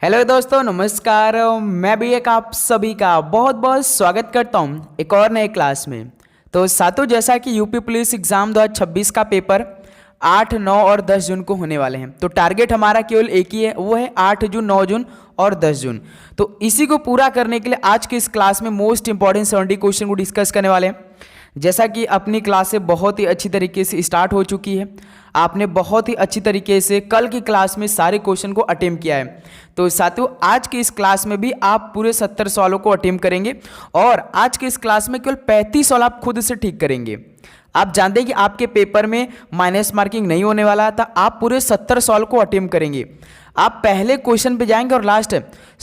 Hello दोस्तों, नमस्कार। मैं भी एक आप सभी का बहुत बहुत स्वागत करता हूं एक और नए क्लास में। तो साथियों, जैसा कि यूपी पुलिस एग्ज़ाम 2026 का पेपर 8, 9 और 10 जून को होने वाले हैं। तो टारगेट हमारा केवल एक ही है, वो है 8 जून, 9 जून और 10 जून। तो इसी को पूरा करने के लिए आज के इस क्लास में मोस्ट इंपॉर्टेंट 70 क्वेश्चन को डिस्कस करने वाले हैं। जैसा कि अपनी क्लासें बहुत ही अच्छी तरीके से स्टार्ट हो चुकी है, आपने बहुत ही अच्छी तरीके से कल की क्लास में सारे क्वेश्चन को अटेम्प्ट किया है। तो साथियों, आज की इस क्लास में भी आप पूरे 70 सवालों को अटेम्प्ट करेंगे और आज के इस क्लास में केवल 35 सवाल आप खुद से ठीक करेंगे। आप जानते हैं कि आपके पेपर में माइनस मार्किंग नहीं होने वाला था, आप पूरे 70 सवाल को अटेम्प्ट करेंगे। आप पहले क्वेश्चन पे जाएंगे और लास्ट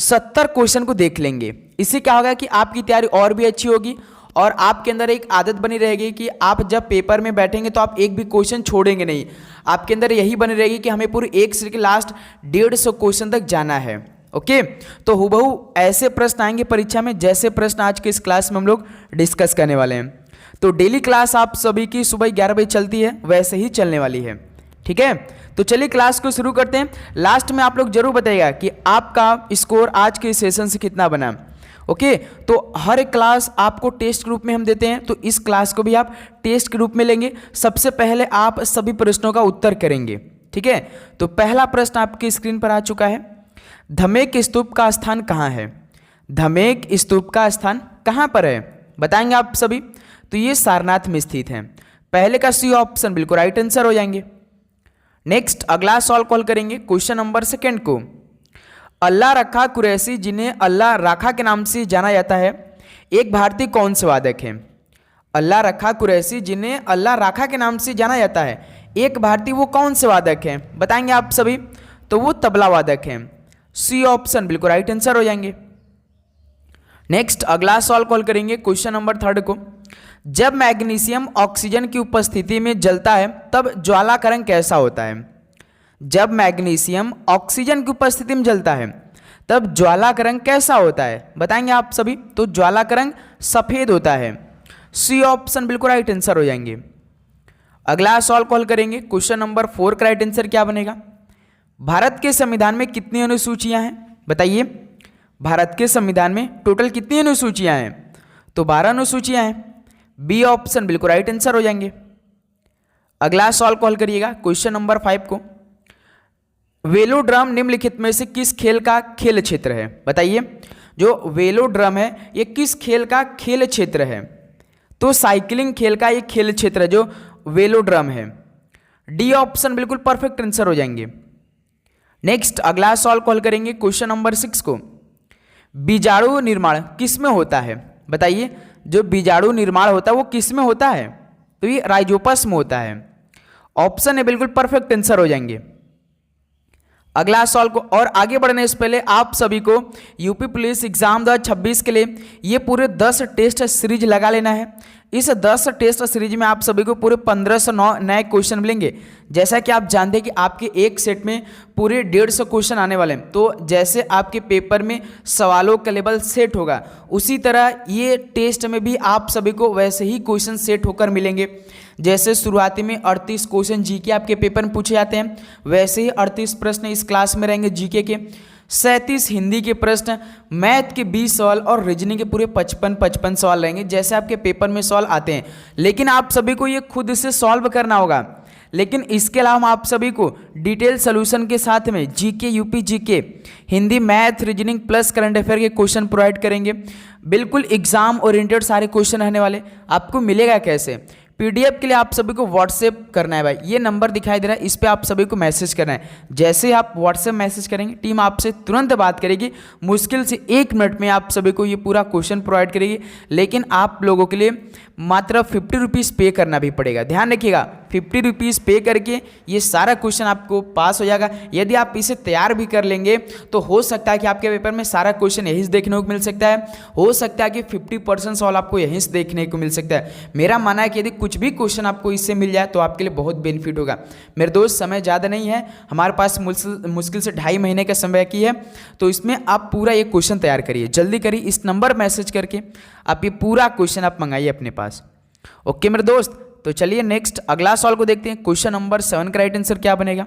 70 क्वेश्चन को देख लेंगे। इससे क्या होगा कि आपकी तैयारी और भी अच्छी होगी और आपके अंदर एक आदत बनी रहेगी कि आप जब पेपर में बैठेंगे तो आप एक भी क्वेश्चन छोड़ेंगे नहीं। आपके अंदर यही बनी रहेगी कि हमें पूरे एक से लास्ट 150 क्वेश्चन तक जाना है। ओके, तो हुबहू ऐसे प्रश्न आएंगे परीक्षा में जैसे प्रश्न आज के इस क्लास में हम लोग डिस्कस करने वाले हैं। तो डेली क्लास आप सभी की सुबह 11 बजे चलती है, वैसे ही चलने वाली है। ठीक है, तो चलिए क्लास को शुरू करते हैं। लास्ट में आप लोग जरूर बताइएगा कि आपका स्कोर आज के सेशन से कितना बना। ओके, तो हर एक क्लास आपको टेस्ट के रूप में हम देते हैं, तो इस क्लास को भी आप टेस्ट के रूप में लेंगे। सबसे पहले आप सभी प्रश्नों का उत्तर करेंगे। ठीक है, तो पहला प्रश्न आपकी स्क्रीन पर आ चुका है। धमेक स्तूप का स्थान कहाँ है? धमेक स्तूप का स्थान कहाँ पर है बताएंगे आप सभी। तो ये सारनाथ में स्थित है। पहले का सी ऑप्शन बिल्कुल राइट आंसर हो जाएंगे। नेक्स्ट अगला सवाल कॉल करेंगे क्वेश्चन नंबर 2 को। अल्लाह रखा कुरैशी, जिन्हें अल्लाह राखा के नाम से जाना जाता है, एक भारतीय कौन से वादक है? अल्लाह रखा कुरैशी, जिन्हें अल्लाह राखा के नाम से जाना जाता है, एक भारतीय वो कौन से वादक हैं बताएंगे आप सभी। तो वो तबला वादक हैं। सी ऑप्शन बिल्कुल राइट आंसर हो जाएंगे। नेक्स्ट अगला सवाल कॉल करेंगे क्वेश्चन नंबर 3 को। जब मैग्नीशियम ऑक्सीजन की उपस्थिति में जलता है तब ज्वाला का रंग कैसा होता है? जब मैग्नीशियम ऑक्सीजन की उपस्थिति में जलता है तब ज्वाला का रंग कैसा होता है बताएंगे आप सभी। तो ज्वाला का रंग सफेद होता है। सी ऑप्शन बिल्कुल राइट आंसर हो जाएंगे। अगला सवाल कॉल करेंगे क्वेश्चन नंबर 4 का राइट आंसर क्या बनेगा? भारत के संविधान में कितनी अनुसूचियां हैं बताइए। भारत के संविधान में टोटल कितनी अनुसूचियां हैं? तो 12 अनुसूचियां हैं। बी ऑप्शन बिल्कुल राइट आंसर हो जाएंगे। अगला सवाल कॉल करिएगा क्वेश्चन नंबर 5 को। वेलोड्रम निम्नलिखित में से किस खेल का खेल क्षेत्र है बताइए। जो वेलोड्रम है ये किस खेल का खेल क्षेत्र है? तो साइकिलिंग खेल का ये खेल क्षेत्र है जो वेलोड्रम है। डी ऑप्शन बिल्कुल परफेक्ट आंसर हो जाएंगे। नेक्स्ट अगला सवाल कॉल करेंगे क्वेश्चन नंबर 6 को। बीजाणु निर्माण किस में होता है बताइए। जो बीजाणु निर्माण होता है वो किस में होता है? तो ये राइजोपस में होता है। ऑप्शन है बिल्कुल परफेक्ट आंसर हो जाएंगे। अगला सवाल को और आगे बढ़ने से पहले आप सभी को यूपी पुलिस एग्जाम 2026 के लिए ये पूरे 10 टेस्ट सीरीज लगा लेना है। इस 10 टेस्ट सीरीज में आप सभी को पूरे 1509 नए क्वेश्चन मिलेंगे। जैसा कि आप जानते हैं कि आपके एक सेट में पूरे 150 क्वेश्चन आने वाले हैं, तो जैसे आपके पेपर में सवालों का लेवल सेट होगा उसी तरह ये टेस्ट में भी आप सभी को वैसे ही क्वेश्चन सेट होकर मिलेंगे। जैसे शुरुआती में 38 क्वेश्चन जीके आपके पेपर में पूछे जाते हैं, वैसे ही 38 प्रश्न इस क्लास में रहेंगे जीके के, 37 हिंदी के प्रश्न, मैथ के 20 सवाल और रीजनिंग के पूरे 55 सवाल रहेंगे जैसे आपके पेपर में सवाल आते हैं। लेकिन आप सभी को ये खुद से सॉल्व करना होगा। लेकिन इसके अलावा हम आप सभी को डिटेल सोल्यूशन के साथ में GK, UP GK, Hindi, math, reasoning plus current affair के क्वेश्चन प्रोवाइड करेंगे। बिल्कुल एग्जाम ओरिएंटेड सारे क्वेश्चन रहने वाले। आपको मिलेगा कैसे? पीडीएफ के लिए आप सभी को व्हाट्सएप करना है भाई। ये नंबर दिखाई दे रहा है, इस पे आप सभी को मैसेज करना है। जैसे आप व्हाट्सएप मैसेज करेंगे टीम आपसे तुरंत बात करेगी। मुश्किल से 1 मिनट में आप सभी को ये पूरा क्वेश्चन प्रोवाइड करेगी। लेकिन आप लोगों के लिए मात्र 50 रुपीज़ पे करना भी पड़ेगा। ध्यान रखिएगा, 50 रुपीज़ पे करके ये सारा क्वेश्चन आपको पास हो जाएगा। यदि आप इसे तैयार भी कर लेंगे तो हो सकता है कि आपके पेपर में सारा क्वेश्चन यहीं से देखने को मिल सकता है। हो सकता है कि 50% सवाल आपको यहीं से देखने को मिल सकता है। मेरा मानना है कि यदि कुछ भी क्वेश्चन आपको इससे मिल जाए तो आपके लिए बहुत बेनिफिट होगा। मेरे दोस्त, समय ज़्यादा नहीं है, हमारे पास मुश्किल से 2.5 महीने का समय की है, तो इसमें आप पूरा ये क्वेश्चन तैयार करिए। जल्दी करिए, इस नंबर मैसेज करके आप ये पूरा क्वेश्चन आप मंगाइए अपने पास। ओके मेरे दोस्त, तो चलिए नेक्स्ट अगला सवाल को देखते हैं। क्वेश्चन नंबर 7 का राइट आंसर क्या बनेगा?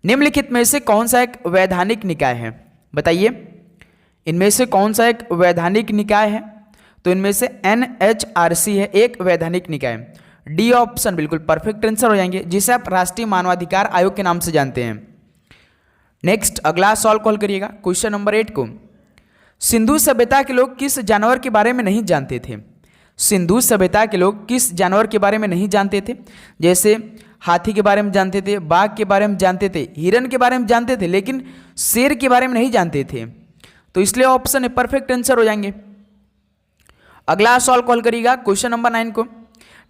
निम्नलिखित में से कौन सा एक वैधानिक निकाय है? बताइए इनमें से कौन सा एक वैधानिक निकाय है? तो इनमें से NHRC है एक वैधानिक निकाय। डी ऑप्शन बिल्कुल परफेक्ट आंसर हो जाएंगे, जिसे आप राष्ट्रीय मानवाधिकार आयोग के नाम से जानते हैं। नेक्स्ट अगला सवाल कॉल करिएगा क्वेश्चन नंबर 8 को। सिंधु सभ्यता के लोग किस जानवर के बारे में नहीं जानते थे? सिंधु सभ्यता के लोग किस जानवर के बारे में नहीं जानते थे? जैसे हाथी के बारे में जानते थे, बाघ के बारे में जानते थे, हिरन के बारे में जानते थे, लेकिन शेर के बारे में नहीं जानते थे। तो इसलिए ऑप्शन है परफेक्ट आंसर हो जाएंगे। अगला सवाल कॉल करिएगा क्वेश्चन नंबर 9 को।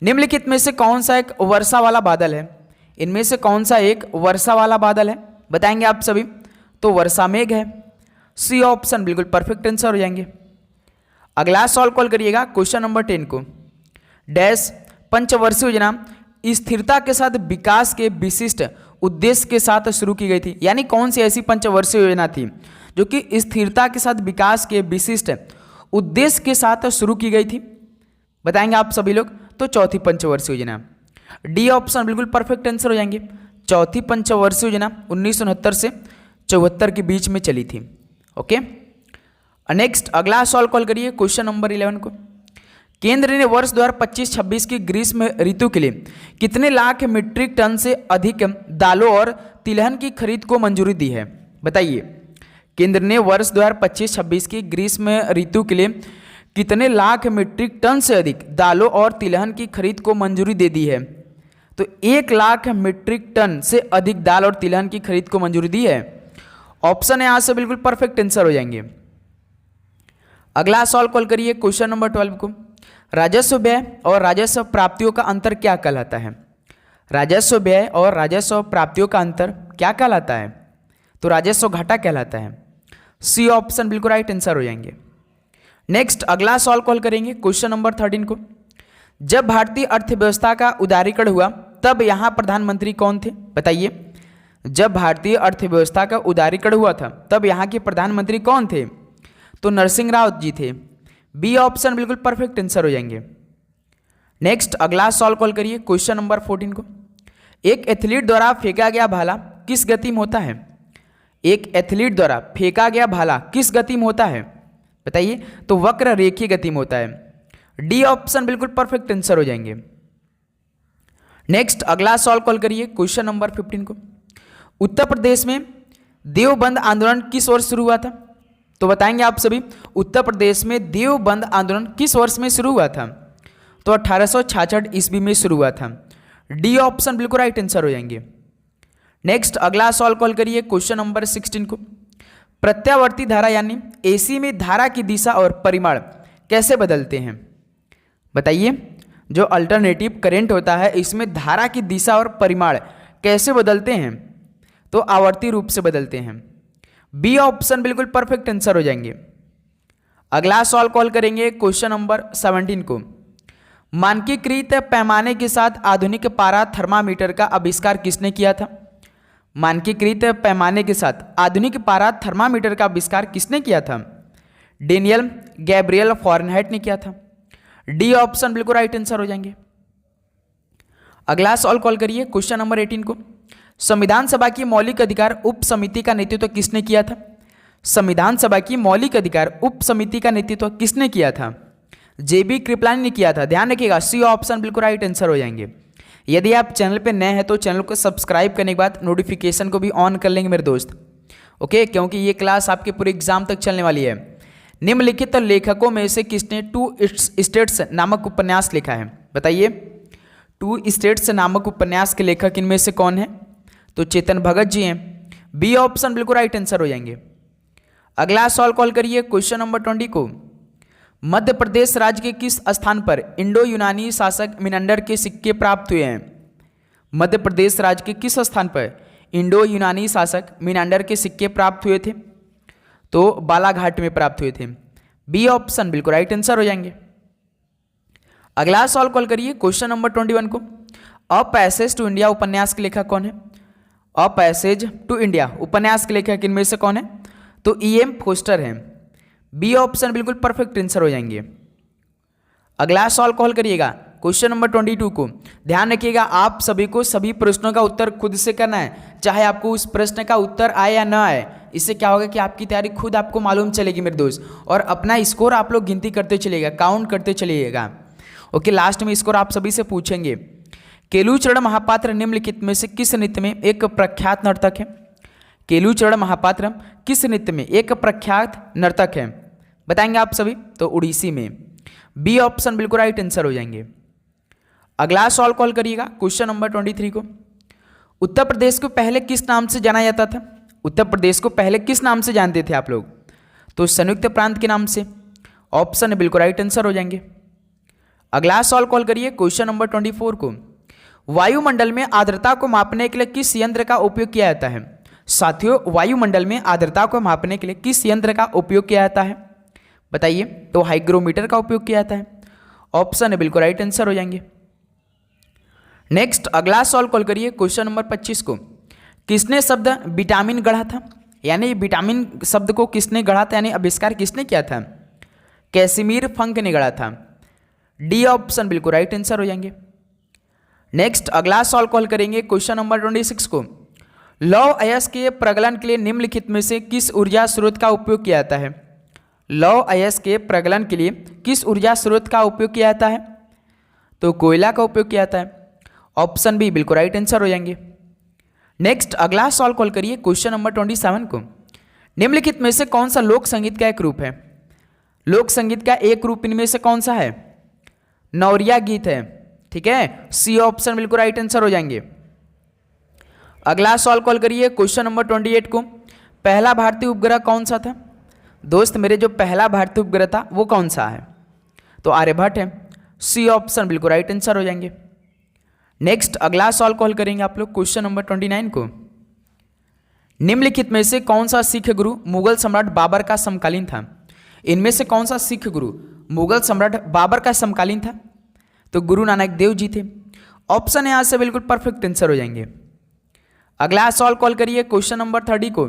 निम्नलिखित में से कौन सा एक वर्षा वाला बादल है? इनमें से कौन सा एक वर्षा वाला बादल है? बताएंगे आप सभी। तो वर्षा मेघ है। सी ऑप्शन बिल्कुल परफेक्ट आंसर हो जाएंगे। अगला सवाल कॉल करिएगा क्वेश्चन नंबर 10 को। डैश पंचवर्षीय योजना स्थिरता के साथ विकास के विशिष्ट उद्देश्य के साथ शुरू की गई थी। यानी कौन सी ऐसी पंचवर्षीय योजना थी जो कि स्थिरता के साथ विकास के विशिष्ट उद्देश्य के साथ शुरू की गई थी? बताएंगे आप सभी लोग। तो चौथी पंचवर्षीय योजना। डी ऑप्शन बिल्कुल परफेक्ट आंसर हो जाएंगे। चौथी पंचवर्षीय योजना 1969 से 74 के बीच में चली थी। ओके, नेक्स्ट अगला सवाल कॉल करिए क्वेश्चन नंबर 11 को। केंद्र ने वर्ष 2025-26 की ग्रीष्म ऋतु के लिए कितने लाख मीट्रिक टन से अधिक दालों और तिलहन की खरीद को मंजूरी दी है? बताइए केंद्र ने वर्ष 2025-26 की ग्रीष्म ऋतु के लिए कितने लाख मीट्रिक टन से अधिक दालों और तिलहन की खरीद को मंजूरी दे दी है? तो 1 लाख मीट्रिक टन से अधिक दाल और तिलहन की खरीद को मंजूरी दी है। ऑप्शन यहाँ से बिल्कुल परफेक्ट आंसर हो जाएंगे। अगला सवाल कॉल करिए क्वेश्चन नंबर 12 को। राजस्व व्यय और राजस्व प्राप्तियों का अंतर क्या कहलाता है? राजस्व व्यय और राजस्व प्राप्तियों का अंतर क्या कहलाता है? तो राजस्व घाटा कहलाता है। सी ऑप्शन बिल्कुल राइट आंसर हो जाएंगे। नेक्स्ट अगला सवाल कॉल करेंगे क्वेश्चन नंबर 13 को। जब भारतीय अर्थव्यवस्था का उदारीकरण हुआ तब यहाँ प्रधानमंत्री कौन थे? बताइए जब भारतीय अर्थव्यवस्था का उदारीकरण हुआ था तब यहाँ के प्रधानमंत्री कौन थे? तो नरसिंह राव जी थे। बी ऑप्शन बिल्कुल परफेक्ट आंसर हो जाएंगे। नेक्स्ट अगला सवाल कॉल करिए क्वेश्चन नंबर 14 को। एक एथलीट द्वारा फेंका गया भाला किस गति में होता है? एक एथलीट द्वारा फेंका गया भाला किस गति में होता है? बताइए। तो वक्र रेखीय गति में होता है। डी ऑप्शन बिल्कुल परफेक्ट आंसर हो जाएंगे। नेक्स्ट अगला सवाल कॉल करिए क्वेश्चन नंबर 15 को। उत्तर प्रदेश में देवबंद आंदोलन किस वर्ष शुरू हुआ था? तो बताएंगे आप सभी उत्तर प्रदेश में देवबंद आंदोलन किस वर्ष में शुरू हुआ था? तो 1866 ईस्वी में शुरू हुआ था। डी ऑप्शन बिल्कुल राइट आंसर हो जाएंगे। नेक्स्ट अगला सवाल कॉल करिए क्वेश्चन नंबर 16 को। प्रत्यावर्ती धारा यानी एसी में धारा की दिशा और परिमाण कैसे बदलते हैं? बताइए जो अल्टरनेटिव करंट होता है इसमें धारा की दिशा और परिमाण कैसे बदलते हैं? तो आवर्ती रूप से बदलते हैं। बी ऑप्शन बिल्कुल परफेक्ट आंसर हो जाएंगे। अगला सवाल कॉल करेंगे क्वेश्चन नंबर 17 को। मानकीकृत पैमाने के साथ आधुनिक पारा थर्मामीटर का आविष्कार किसने किया था? मानकीकृत पैमाने के साथ आधुनिक पारा थर्मामीटर का आविष्कार किसने किया था? डेनियल गैब्रियल फॉरेनहाइट ने किया था। डी ऑप्शन बिल्कुल राइट आंसर हो जाएंगे। अगला सवाल कॉल करिए क्वेश्चन नंबर 18 को। संविधान सभा की मौलिक अधिकार उप समिति का नेतृत्व किसने किया था? संविधान सभा की मौलिक अधिकार उप समिति का नेतृत्व किसने किया था? जेबी कृपलानी ने किया था। ध्यान रखिएगा सी ऑप्शन बिल्कुल राइट आंसर हो जाएंगे। यदि आप चैनल पे नए हैं तो चैनल को सब्सक्राइब करने के बाद नोटिफिकेशन को भी ऑन कर लेंगे मेरे दोस्त। ओके, क्योंकि ये क्लास आपके पूरे एग्जाम तक चलने वाली है। निम्नलिखित लेखकों में से किसने टू स्टेट्स नामक उपन्यास लिखा है? बताइए टू स्टेट्स नामक उपन्यास के लेखक इनमें से कौन है? तो चेतन भगत जी हैं। बी ऑप्शन बिल्कुल राइट आंसर हो जाएंगे। अगला सवाल कॉल करिए क्वेश्चन नंबर 20 को। मध्य प्रदेश राज्य के किस स्थान पर इंडो यूनानी शासक मिनांडर के सिक्के प्राप्त हुए हैं? मध्य प्रदेश राज्य के किस स्थान पर इंडो यूनानी शासक मिनांडर के सिक्के प्राप्त हुए थे? तो बालाघाट में प्राप्त हुए थे। बी ऑप्शन बिल्कुल राइट आंसर हो जाएंगे। अगला सवाल कॉल करिए क्वेश्चन नंबर 21 को। अ पैसेज टू इंडिया उपन्यास के लेखक कौन है? अ पैसेज टू इंडिया उपन्यास के लेखक इनमें से कौन है? तो E.M. फोस्टर हैं। बी ऑप्शन बिल्कुल परफेक्ट आंसर हो जाएंगे। अगला सवाल कॉल करिएगा क्वेश्चन नंबर 22 को। ध्यान रखिएगा, आप सभी को सभी प्रश्नों का उत्तर खुद से करना है, चाहे आपको उस प्रश्न का उत्तर आए या ना आए। इससे क्या होगा कि आपकी तैयारी खुद आपको मालूम चलेगी मेरे दोस्त, और अपना स्कोर आप लोग गिनती करते चलिएगा, काउंट करते चलिएगा। ओके, लास्ट में स्कोर आप सभी से पूछेंगे। केलुचरण महापात्र निम्नलिखित में से किस नृत्य में एक प्रख्यात नर्तक है? केलुचरण महापात्र किस नृत्य में एक प्रख्यात नर्तक है? बताएंगे आप सभी, तो उड़ीसी में। बी ऑप्शन बिल्कुल राइट आंसर हो जाएंगे। अगला सवाल कॉल करिएगा, क्वेश्चन नंबर 23 को। उत्तर प्रदेश को पहले किस नाम से जाना जाता था? उत्तर प्रदेश को पहले किस नाम से जानते थे आप लोग? तो संयुक्त प्रांत के नाम से। ऑप्शन बिल्कुल राइट आंसर हो जाएंगे। अगला सवाल कॉल करिए, क्वेश्चन नंबर 24 को। वायुमंडल में आर्द्रता को मापने के लिए किस यंत्र का उपयोग किया जाता है? साथियों, वायुमंडल में आर्द्रता को मापने के लिए किस यंत्र का उपयोग किया जाता है? बताइए। तो हाइग्रोमीटर का उपयोग किया जाता है। ऑप्शन बिल्कुल राइट आंसर हो जाएंगे। नेक्स्ट अगला सवाल कॉल करिए, क्वेश्चन नंबर 25 को। किसने शब्द विटामिन गढ़ा था? यानी विटामिन शब्द को किसने गढ़ा था, यानी आविष्कार किसने किया था? कैसिमिर फंक ने गढ़ा था। डी ऑप्शन बिल्कुल राइट आंसर हो जाएंगे। नेक्स्ट अगला सवाल कॉल करेंगे, क्वेश्चन नंबर 26 को। लौह अयस्क के प्रगलन के लिए निम्नलिखित में से किस ऊर्जा स्रोत का उपयोग किया जाता है? लौह अयस्क के प्रगलन के लिए किस ऊर्जा स्रोत का उपयोग किया जाता है? तो कोयला का उपयोग किया जाता है। ऑप्शन बी बिल्कुल राइट आंसर हो जाएंगे। नेक्स्ट अगला सवाल कॉल करिए, क्वेश्चन नंबर 27 को। निम्नलिखित में से कौन सा लोक संगीत का एक रूप है? लोक संगीत का एक रूप इनमें से कौन सा है? नौरिया गीत है। ठीक है, सी ऑप्शन बिल्कुल राइट आंसर हो जाएंगे। अगला सवाल कॉल करिए, क्वेश्चन नंबर 28 को। पहला भारतीय उपग्रह कौन सा था? दोस्त मेरे, जो पहला भारतीय उपग्रह था वो कौन सा है? तो आर्यभट्ट है। सी ऑप्शन बिल्कुल राइट आंसर हो जाएंगे। नेक्स्ट अगला सवाल कॉल करेंगे आप लोग, क्वेश्चन नंबर 29 को। निम्नलिखित में से कौन सा सिख गुरु मुगल सम्राट बाबर का समकालीन था? इनमें से कौन सा सिख गुरु मुगल सम्राट बाबर का समकालीन था? तो गुरु नानक देव जी थे। ऑप्शन यहां से बिल्कुल परफेक्ट आंसर हो जाएंगे। अगला सवाल कॉल करिए, क्वेश्चन नंबर 30 को।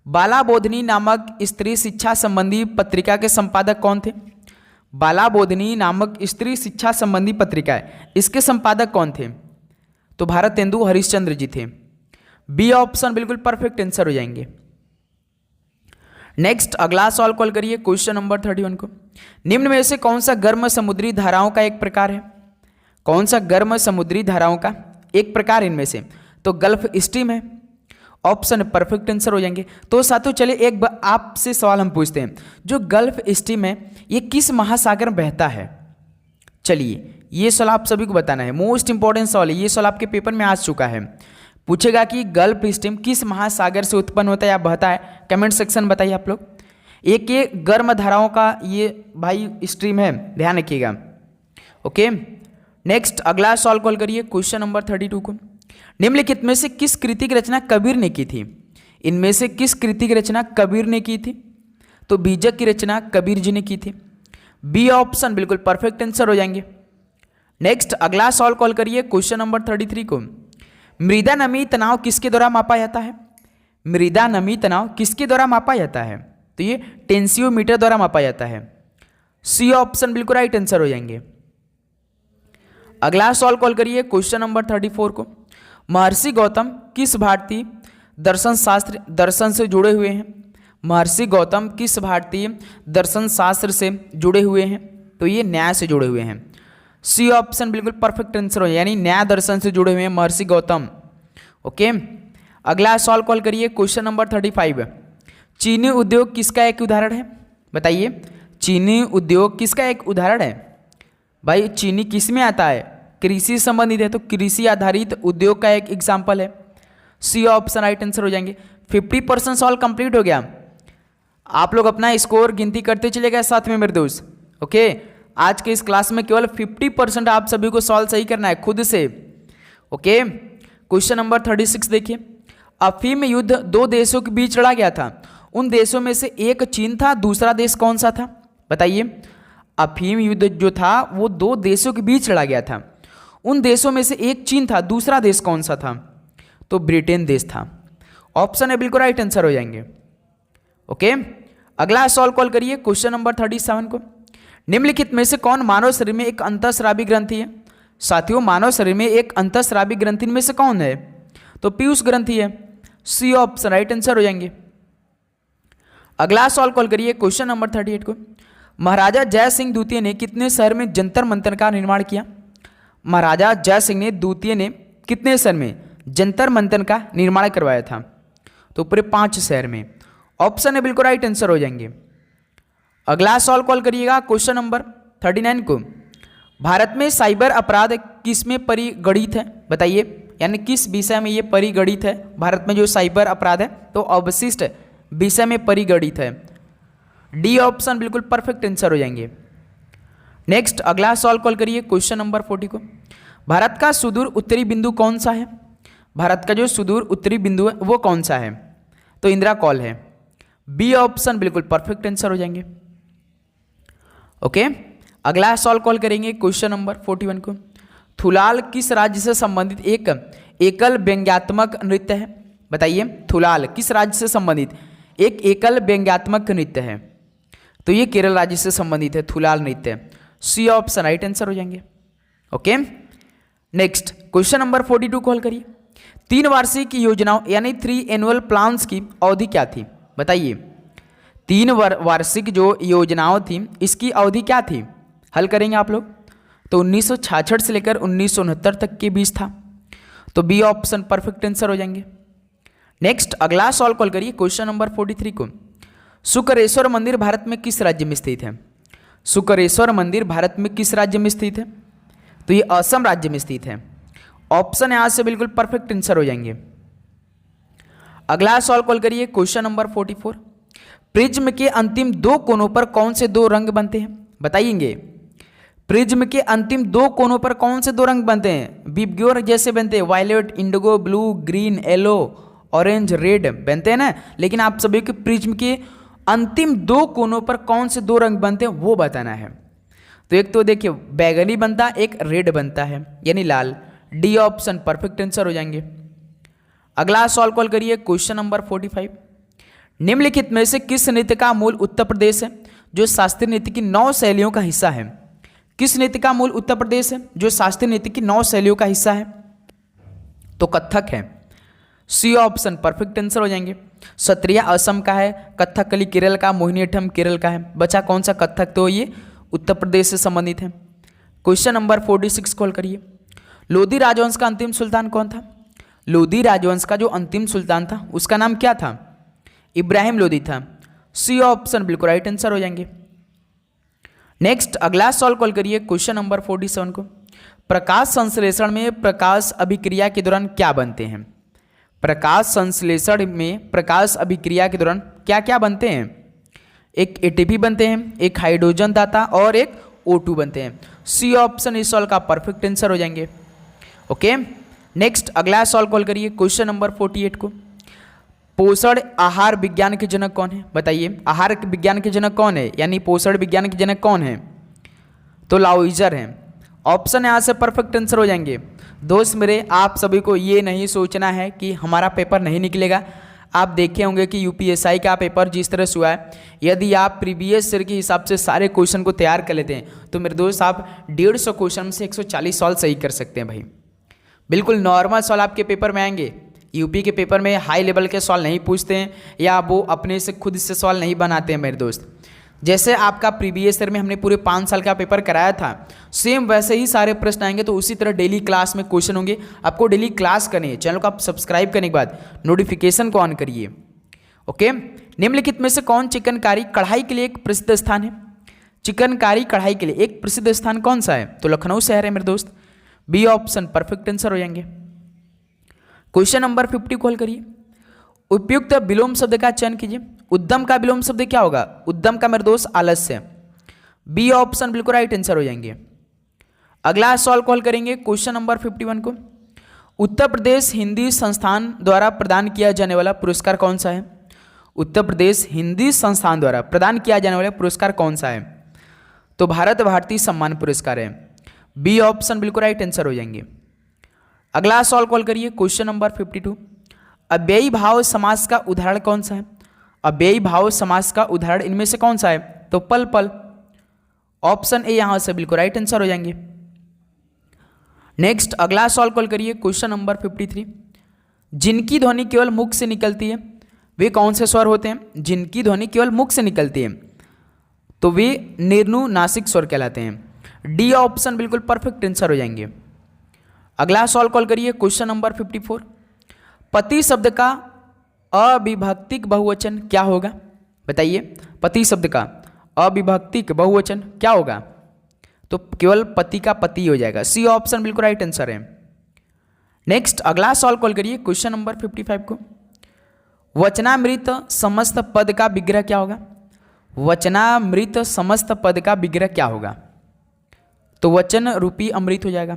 बाला बोधनी नामक स्त्री शिक्षा संबंधी पत्रिका के संपादक कौन थे? बाला बोधनी नामक स्त्री शिक्षा संबंधी पत्रिका है, इसके संपादक कौन थे? तो भारतेंदु हरिश्चंद्र जी थे। बी ऑप्शन बिल्कुल परफेक्ट आंसर हो जाएंगे। नेक्स्ट अगला सवाल कॉल करिए, क्वेश्चन नंबर 31 को। निम्न में से कौन सा गर्म समुद्री धाराओं का एक प्रकार है? कौन सा गर्म समुद्री धाराओं का एक प्रकार इनमें से? तो गल्फ स्ट्रीम है। ऑप्शन परफेक्ट आंसर हो जाएंगे। तो साथियों चलिए एक आपसे सवाल हम पूछते हैं, जो गल्फ स्ट्रीम है ये किस महासागर में बहता है? चलिए ये सवाल आप सभी को बताना है, मोस्ट इंपॉर्टेंट सवाल है, ये सवाल आपके पेपर में आ चुका है। पूछेगा कि गल्फ स्ट्रीम किस महासागर से उत्पन्न होता है या बहता है, कमेंट सेक्शन बताइए आप लोग। एक ये गर्म धाराओं का ये भाई स्ट्रीम है, ध्यान रखिएगा। ओके, नेक्स्ट अगला सवाल कॉल करिए, क्वेश्चन नंबर 32 को। निम्नलिखित में से किस कृति की रचना कबीर ने की थी? इनमें से किस कृति की रचना कबीर ने की थी? तो बीजक की रचना कबीर जी ने की थी। बी ऑप्शन बिल्कुल परफेक्ट आंसर हो जाएंगे। नेक्स्ट अगला सवाल कॉल करिए, क्वेश्चन नंबर 33 को। मृदा नमी तनाव किसके द्वारा मापा जाता है? मृदा नमी तनाव किसके द्वारा मापा जाता है? तो ये टेंसियोमीटर द्वारा मापा जाता है। सी ऑप्शन बिल्कुल राइट आंसर हो जाएंगे। अगला सवाल कॉल करिए, क्वेश्चन नंबर 34 को। महर्षि गौतम किस भारतीय दर्शन से जुड़े हुए हैं? महर्षि गौतम किस भारतीय दर्शन शास्त्र से जुड़े हुए हैं? तो ये न्याय से जुड़े हुए हैं। सी ऑप्शन बिल्कुल परफेक्ट आंसर हो, यानी न्याय दर्शन से जुड़े हुए हैं महर्षि गौतम। ओके, अगला सवाल कॉल करिए, क्वेश्चन नंबर 35। चीनी उद्योग किसका एक उदाहरण है? बताइए, चीनी उद्योग किसका एक उदाहरण है? भाई चीनी किस में आता है? कृषि संबंधित है, तो कृषि आधारित उद्योग का एक एग्जाम्पल है। सी ऑप्शन राइट आंसर हो जाएंगे। 50% सवाल कंप्लीट हो गया। आप लोग अपना स्कोर गिनती करते चले गए साथ में मेरे दोस्त। ओके, आज के इस क्लास में केवल 50% आप सभी को सवाल सही करना है खुद से। ओके, क्वेश्चन नंबर 36 देखिए। अफीम युद्ध दो देशों के बीच लड़ा गया था, उन देशों में से एक चीन था, दूसरा देश कौन सा था? बताइए, अफीम युद्ध जो था वो दो देशों के बीच लड़ा गया था, उन देशों में से एक चीन था, दूसरा देश कौन सा था? तो ब्रिटेन देश था। ऑप्शन है बिल्कुल राइट आंसर हो जाएंगे। ओके, अगला सवाल कॉल करिए, क्वेश्चन नंबर 37 को। निम्नलिखित में से कौन मानव शरीर में एक अंतःस्रावी ग्रंथि है? साथियों, मानव शरीर में एक अंतःस्रावी ग्रंथि में से कौन है? तो पीयूष ग्रंथि है। सी ऑप्शन राइट आंसर हो जाएंगे। अगला सवाल कॉल करिए क्वेश्चन नंबर 38 को। महाराजा जय सिंह द्वितीय ने कितने शहर में जंतर मंतर का निर्माण किया? महाराजा जय सिंह ने द्वितीय ने कितने शहर में जंतर मंतर का निर्माण करवाया था? तो पूरे 5 शहर में। ऑप्शन है बिल्कुल राइट आंसर हो जाएंगे। अगला सवाल कॉल करिएगा क्वेश्चन नंबर 39 को। भारत में साइबर अपराध किस में परिगणित है? बताइए, यानी किस विषय में ये परिगणित है? भारत में जो साइबर अपराध है तो अवशिष्ट विषय में परिगणित है। डी ऑप्शन बिल्कुल परफेक्ट आंसर हो जाएंगे। नेक्स्ट अगला सवाल कॉल करिए क्वेश्चन नंबर 40 को। भारत का सुदूर उत्तरी बिंदु कौन सा है? भारत का जो सुदूर उत्तरी बिंदु है वो कौन सा है? तो इंदिरा कॉल है। बी ऑप्शन बिल्कुल परफेक्ट आंसर हो जाएंगे। ओके, अगला सवाल कॉल करेंगे क्वेश्चन नंबर 41 को। थुलाल किस राज्य से संबंधित एक एकल व्यंग्यात्मक नृत्य है? बताइए, थुलाल किस राज्य से संबंधित एक एकल व्यंग्यात्मक नृत्य है? तो ये केरल राज्य से संबंधित है थुलाल नृत्य। सी ऑप्शन राइट आंसर हो जाएंगे। Okay, next question number 42 call करिए। 3 वार्षिक योजनाओं यानी 3 एनुअल प्लान्स की अवधि क्या थी? बताइए, 3 वार्षिक जो योजनाओं थी इसकी अवधि क्या थी? हल करेंगे आप लोग। तो 1966 से लेकर 1969 तक के बीच था। तो बी ऑप्शन परफेक्ट आंसर हो जाएंगे। नेक्स्ट अगला सवाल कॉल करिए क्वेश्चन नंबर 43 को। शुक्रेश्वर मंदिर भारत में किस राज्य में स्थित है? शुक्रेश्वर मंदिर भारत में किस राज्य में स्थित है? तो ये असम राज्य में स्थित है। ऑप्शन यहां से बिल्कुल परफेक्ट आंसर हो जाएंगे। अगला सवाल कॉल करिए क्वेश्चन नंबर 44। प्रिज्म के अंतिम 2 कोनों पर कौन से 2 रंग बनते हैं? बताइएंगे, प्रिज्म के अंतिम 2 कोनों पर कौन से 2 रंग बनते हैं? विबग्योर जैसे बनते हैं, violet, indigo, blue, green, yellow, orange, red बनते हैं ना। लेकिन आप सभी के प्रिज्म के अंतिम 2 कोनों पर कौन से 2 रंग बनते हैं वो बताना है। तो एक तो देखिए बैगनी बनता, एक रेड बनता है यानी लाल। डी ऑप्शन परफेक्ट आंसर हो जाएंगे। अगला सवाल कॉल करिए क्वेश्चन नंबर 45। निम्नलिखित में से किस नृत्य का मूल उत्तर प्रदेश है जो शास्त्रीय नृत्य की 9 शैलियों का हिस्सा है? किस नृत्य का मूल उत्तर प्रदेश है जो शास्त्रीय नृत्य की 9 शैलियों का हिस्सा है? तो कथक है। सी ऑप्शन परफेक्ट आंसर हो जाएंगे। सत्रिया असम का है, कथकली केरल का, मोहिनीअट्टम केरल का है। बचा कौन सा? कथक। तो ये उत्तर प्रदेश से संबंधित है। क्वेश्चन नंबर 46 कॉल करिए। लोधी राजवंश का अंतिम सुल्तान कौन था? लोधी राजवंश का जो अंतिम सुल्तान था उसका नाम क्या था? इब्राहिम लोधी था। सी ऑप्शन बिल्कुल राइट आंसर हो जाएंगे। नेक्स्ट अगला सवाल कॉल करिए क्वेश्चन नंबर 47 को। प्रकाश संश्लेषण में प्रकाश अभिक्रिया के दौरान क्या बनते हैं? प्रकाश संश्लेषण में प्रकाश अभिक्रिया के दौरान क्या क्या बनते हैं? एक एटीपी बनते हैं, एक हाइड्रोजन दाता और एक O2 बनते हैं। सी ऑप्शन इस सवाल का परफेक्ट आंसर हो जाएंगे। ओके, नेक्स्ट अगला सवाल कॉल करिए क्वेश्चन नंबर 48 को। पोषण आहार विज्ञान के जनक कौन है? बताइए, आहार विज्ञान के जनक कौन है यानी पोषण विज्ञान के जनक कौन है? तो लाउइजर हैं। ऑप्शन यहाँ से परफेक्ट आंसर हो जाएंगे। दोस्त मेरे, आप सभी को ये नहीं सोचना है कि हमारा पेपर नहीं निकलेगा। आप देखे होंगे कि यूपीएसआई का पेपर जिस तरह से हुआ है, यदि आप प्रीवियस ईयर के हिसाब से सारे क्वेश्चन को तैयार कर लेते हैं तो मेरे दोस्त आप 150 क्वेश्चन में से 140 सवाल सही कर सकते हैं भाई। बिल्कुल नॉर्मल सवाल आपके पेपर में आएंगे। यूपी के पेपर में हाई लेवल के सवाल नहीं पूछते हैं या वो अपने से खुद से सवाल नहीं बनाते हैं मेरे दोस्त। जैसे आपका प्रीवियस ईयर में हमने पूरे 5 साल का पेपर कराया था, सेम वैसे ही सारे प्रश्न आएंगे। तो उसी तरह डेली क्लास में क्वेश्चन होंगे। आपको डेली क्लास करनी है। चैनल को आप सब्सक्राइब करने के बाद नोटिफिकेशन को ऑन करिए। ओके, निम्नलिखित में से कौन चिकनकारी कढ़ाई के लिए एक प्रसिद्ध स्थान है? चिकनकारी कढ़ाई के लिए एक प्रसिद्ध स्थान कौन सा है? तो लखनऊ शहर है मेरे दोस्त। बी ऑप्शन परफेक्ट आंसर हो जाएंगे। क्वेश्चन नंबर 50 कॉल करिए। उपयुक्त विलोम शब्द का चयन कीजिए। उद्यम का विलोम शब्द क्या होगा? उद्यम का मेरे दोस्त आलस्य। बी ऑप्शन बिल्कुल राइट आंसर हो जाएंगे। अगला सवाल कॉल करेंगे क्वेश्चन नंबर 51 को। उत्तर प्रदेश हिंदी संस्थान द्वारा प्रदान किया जाने वाला पुरस्कार कौन सा है? उत्तर प्रदेश हिंदी संस्थान द्वारा प्रदान किया जाने वाला पुरस्कार कौन सा है? तो भारत भारती सम्मान पुरस्कार है। बी ऑप्शन बिल्कुल राइट आंसर हो जाएंगे। अगला सवाल कॉल करिए क्वेश्चन नंबर 52। अव्ययी भाव समास का उदाहरण कौन सा है? अव्ययी भाव समास का उदाहरण इनमें से कौन सा है? तो पल पल। ऑप्शन ए यहां से बिल्कुल राइट आंसर हो जाएंगे। नेक्स्ट अगला सवाल कॉल करिए, क्वेश्चन नंबर 53। जिनकी ध्वनि केवल मुख से निकलती है वे कौन से स्वर होते हैं? जिनकी ध्वनि केवल मुख से निकलती है तो वे निर्नुनासिक स्वर कहलाते हैं। डी ऑप्शन बिल्कुल परफेक्ट आंसर हो जाएंगे। अगला सवाल कॉल करिए, क्वेश्चन नंबर 54। पति शब्द का अविभक्तिक बहुवचन क्या होगा? बताइए, पति शब्द का अविभक्तिक बहुवचन क्या होगा? तो केवल पति का पति हो जाएगा। सी ऑप्शन बिल्कुल राइट आंसर है। नेक्स्ट अगला सवाल कॉल करिए, क्वेश्चन नंबर 55 को। वचनामृत समस्त पद का विग्रह क्या होगा? वचनामृत समस्त पद का विग्रह क्या होगा? तो वचन रूपी अमृत हो जाएगा।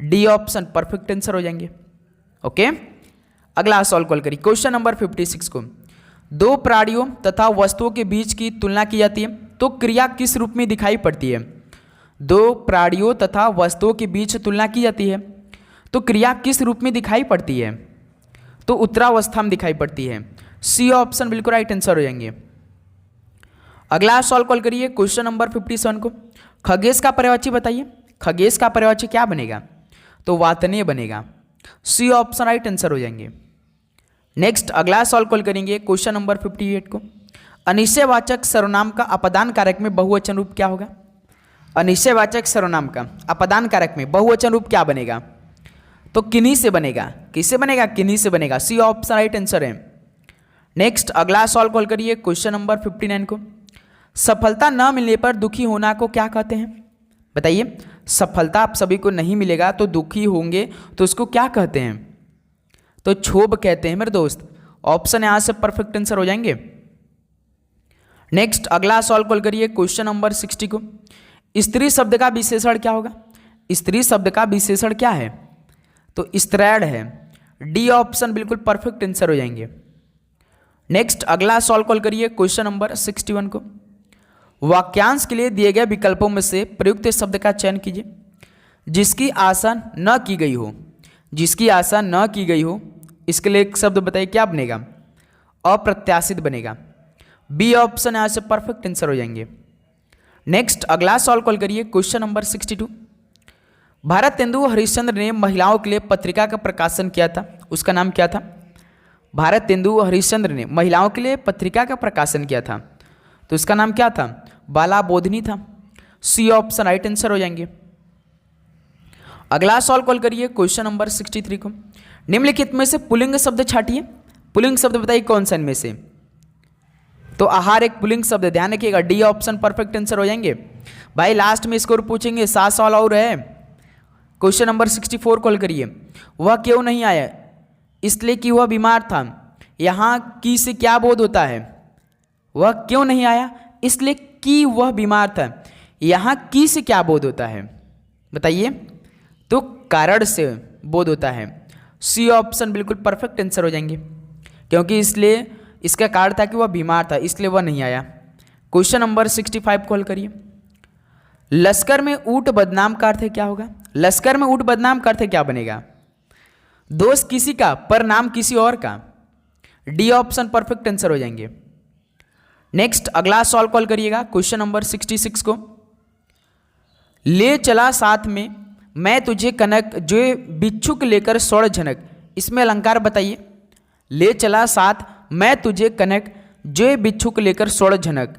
डी ऑप्शन परफेक्ट आंसर हो जाएंगे। ओके, अगला सवाल कॉल करिए, क्वेश्चन नंबर 56 को। दो प्राणियों तथा वस्तुओं के बीच की तुलना की जाती है तो क्रिया किस रूप में दिखाई पड़ती है? दो प्राणियों तथा वस्तुओं के बीच तुलना की जाती है तो क्रिया किस रूप में दिखाई पड़ती है? तो उत्तरावस्था में दिखाई पड़ती है। सी ऑप्शन बिल्कुल राइट आंसर हो जाएंगे। अगला सवाल कॉल करिए, क्वेश्चन नंबर 57 को। खगेश का पर्यायवाची बताइए। खगेश का पर्यायवाची क्या बनेगा? तो वातनीय बनेगा। सी ऑप्शन राइट आंसर हो जाएंगे। नेक्स्ट अगला सवाल कॉल करेंगे, क्वेश्चन नंबर 58 को। अनिश्चयवाचक सर्वनाम का अपदान कारक में बहुवचन रूप क्या होगा? अनिश्चयवाचक सर्वनाम का अपदान कारक में बहुवचन रूप क्या बनेगा? तो किन्हीं से बनेगा। किससे बनेगा? किन्हीं से बनेगा। सी ऑप्शन राइट आंसर है। नेक्स्ट अगला सवाल कॉल करिए, क्वेश्चन नंबर 59 को। सफलता न मिलने पर दुखी होना को क्या कहते हैं? बताइए, सफलता आप सभी को नहीं मिलेगा तो दुखी होंगे तो उसको क्या कहते हैं? तो क्षोभ कहते हैं मेरे दोस्त। ऑप्शन यहां से परफेक्ट आंसर हो जाएंगे। नेक्स्ट अगला सवाल कॉल करिए, क्वेश्चन नंबर 60 को। स्त्री शब्द का विशेषण क्या होगा? स्त्री शब्द का विशेषण क्या है? तो स्त्रैण है। डी ऑप्शन बिल्कुल परफेक्ट आंसर हो जाएंगे। नेक्स्ट अगला सवाल कॉल करिए, क्वेश्चन नंबर 61 को। वाक्यांश के लिए दिए गए विकल्पों में से प्रयुक्त शब्द का चयन कीजिए। जिसकी आशा न की गई हो। जिसकी आशा न की गई हो, इसके लिए एक शब्द बताइए क्या बनेगा? अप्रत्याशित बनेगा। बी ऑप्शन यहां से परफेक्ट आंसर हो जाएंगे। नेक्स्ट अगला सवाल कॉल करिए, क्वेश्चन नंबर 62। भारतेंदु हरिश्चंद्र ने महिलाओं के लिए पत्रिका का प्रकाशन किया था, उसका नाम क्या था? भारतेंदु हरिश्चंद्र ने महिलाओं के लिए पत्रिका का प्रकाशन किया था तो उसका नाम क्या था? बाला बोधिनी था। सी ऑप्शन राइट आंसर हो जाएंगे। अगला सवाल कॉल करिए, क्वेश्चन नंबर 63 को। निम्नलिखित में से पुल्लिंग शब्द छाटिए। पुल्लिंग शब्द बताइए कौन सा इनमें से? तो आहार एक पुल्लिंग शब्द, ध्यान रखिएगा। डी ऑप्शन परफेक्ट आंसर हो जाएंगे। भाई लास्ट में स्कोर पूछेंगे, 7 सवाल और है। क्वेश्चन नंबर 64 कॉल करिए। वह क्यों नहीं आया? इसलिए कि वह बीमार था। यहाँ की से क्या बोध होता है? वह क्यों नहीं आया? इसलिए कि वह बीमार था। यहाँ की से क्या बोध होता है? बताइए। तो कारण से बोध होता है। सी ऑप्शन बिल्कुल परफेक्ट आंसर हो जाएंगे, क्योंकि इसलिए इसका कारण था कि वह बीमार था, इसलिए वह नहीं आया। क्वेश्चन नंबर 65 कॉल करिए। लश्कर में ऊंट बदनाम का अर्थ क्या होगा? लश्कर में ऊंट बदनाम का अर्थ क्या बनेगा? दोष किसी का पर नाम किसी और का। डी ऑप्शन परफेक्ट आंसर हो जाएंगे। नेक्स्ट अगला सवाल कॉल करिएगा, क्वेश्चन नंबर 66 को। ले चला साथ में मैं तुझे कनक जो बिच्छुक लेकर स्वर्ण झनक, इसमें अलंकार बताइए। ले चला साथ मैं तुझे कनक जो बिच्छुक लेकर स्वर्ण झनक,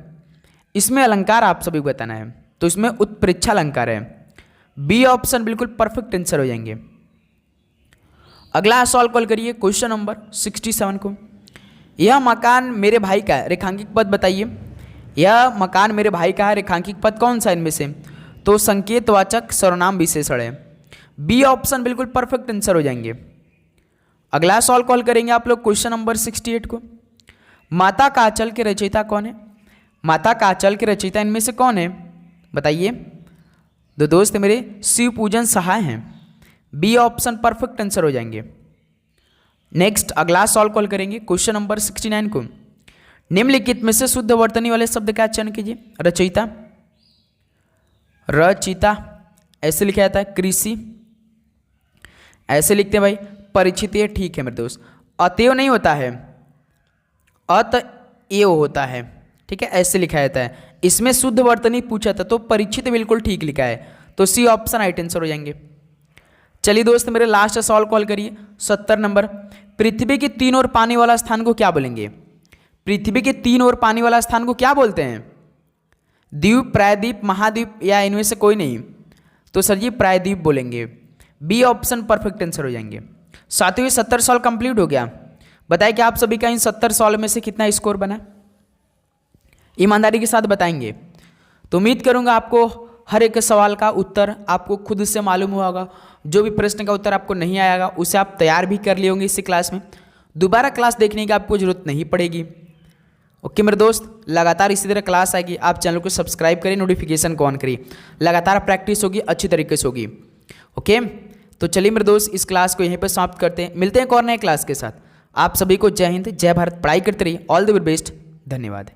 इसमें अलंकार आप सभी को बताना है। तो इसमें उत्प्रेक्षा अलंकार है। बी ऑप्शन बिल्कुल परफेक्ट आंसर हो जाएंगे। अगला सवाल कॉल करिए, क्वेश्चन नंबर 67 को। यह मकान मेरे भाई का है, रेखांकित पद बताइए। यह मकान मेरे भाई का है, रेखांकित पद कौन सा इनमें से? तो संकेतवाचक सर्वनाम विशेषण है। बी ऑप्शन बिल्कुल परफेक्ट आंसर हो जाएंगे। अगला सवाल कॉल करेंगे आप लोग, क्वेश्चन नंबर 68 को। माता का आंचल के रचयिता कौन है? माता का आंचल के रचयिता इनमें से कौन है? बताइए। दो दोस्त मेरे शिव पूजन सहाय हैं। बी ऑप्शन परफेक्ट आंसर हो जाएंगे। नेक्स्ट अगला सवाल कॉल करेंगे, क्वेश्चन नंबर 69 को। निम्नलिखित में से शुद्ध वर्तनी वाले शब्द का चयन कीजिए। रचयिता, रचिता ऐसे लिखा जाता है। कृषि ऐसे लिखते हैं भाई। परिचित, ये ठीक है मेरे दोस्त। अतएव नहीं होता है, अतएव होता है। ठीक है, ऐसे लिखा जाता है। इसमें शुद्ध वर्तनी पूछा था तो परीक्षित बिल्कुल ठीक लिखा है, तो सी ऑप्शन राइट आंसर हो जाएंगे। चलिए दोस्त मेरे लास्ट सवाल कॉल करिए। 70 नंबर, पृथ्वी के तीन ओर पानी वाला स्थान को क्या बोलेंगे? पृथ्वी के तीन ओर पानी वाला स्थान को क्या बोलते हैं? द्वीप, प्रायद्वीप, महाद्वीप या इनमें से कोई नहीं? तो सर जी प्रायद्वीप बोलेंगे। बी ऑप्शन परफेक्ट आंसर हो जाएंगे। साथियों 70 सवाल कंप्लीट हो गया। बताइए कि आप सभी का इन 70 सवाल में से कितना स्कोर बना? ईमानदारी के साथ बताएंगे। तो उम्मीद करूंगा आपको हर एक सवाल का उत्तर आपको खुद से मालूम हुआ होगा। जो भी प्रश्न का उत्तर आपको नहीं आएगा उसे आप तैयार भी कर लिए होंगे इसी क्लास में। दोबारा क्लास देखने की आपको जरूरत नहीं पड़ेगी। ओके मेरे दोस्त, लगातार इसी तरह क्लास आएगी। आप चैनल को सब्सक्राइब करिए, नोटिफिकेशन को ऑन करिए। लगातार प्रैक्टिस होगी, अच्छी तरीके से होगी। ओके, तो चलिए मेरे दोस्त इस क्लास को यहीं पर समाप्त करते हैं। मिलते हैं एक और नए क्लास के साथ। आप सभी को जय हिंद, जय भारत। पढ़ाई करते रहिए। All the very best. धन्यवाद।